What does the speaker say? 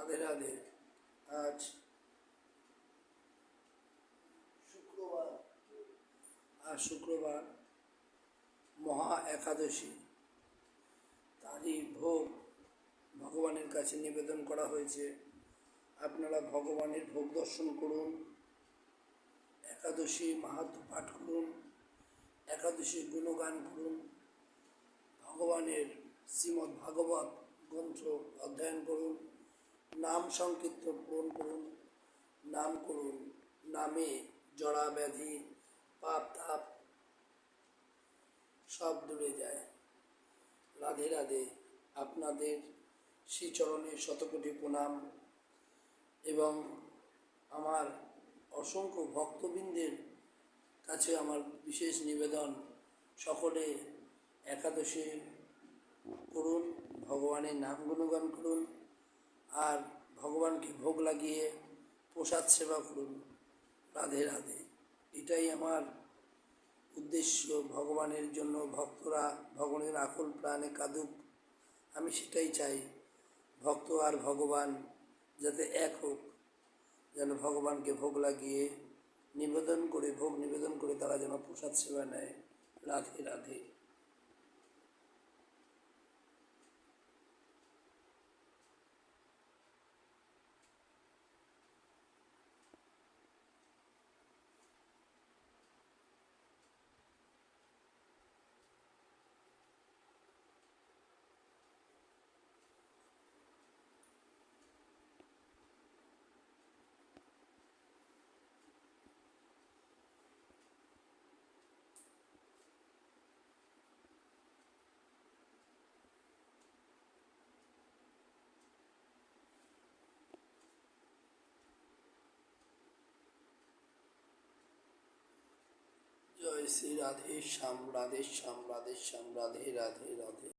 রাধে রাধে। আজ শুক্রবার। শুক্রবার মহা একাদশী, তারই ভোগ ভগবানের কাছে নিবেদন করা হয়েছে। আপনারা ভগবানের ভোগ দর্শন করুন, একাদশী মাহাত্ম্য পাঠ করুন, একাদশীর গুণগান করুন, ভগবানের শ্রীমদ্ ভাগবত গ্রন্থ অধ্যয়ন করুন, নাম সংকীর্তন পূরণ করুন, নাম করুন। নামে জড়া ব্যাধি পাপ তাপ সব দূরে যায়। রাধে রাধে। আপনাদের শ্রীচরণে শতকোটি প্রণাম এবং আমার অসংখ্য ভক্তবৃন্দের কাছে আমার বিশেষ নিবেদন, সকলে একাদশী করুন, ভগবানের নাম গুণগান করুন, আর ভগবানকে ভোগ লাগিয়ে প্রসাদ সেবা করুন। রাধে রাধে। এটাই আমার উদ্দেশ্য। ভগবানের জন্য ভক্তরা ভগবানের আকুল প্রাণে কাঁদুক, আমি সেটাই চাই। ভক্ত আর ভগবান যাতে এক হোক, যেন ভগবানকে ভোগ লাগিয়ে ভোগ নিবেদন করে তারা যেন প্রসাদ সেবা নেয়। রাধে রাধে। জয় শ্রী রাধে শ্যাম, রাধে শ্যাম, রাধে শ্যাম, রাধে রাধে রাধে।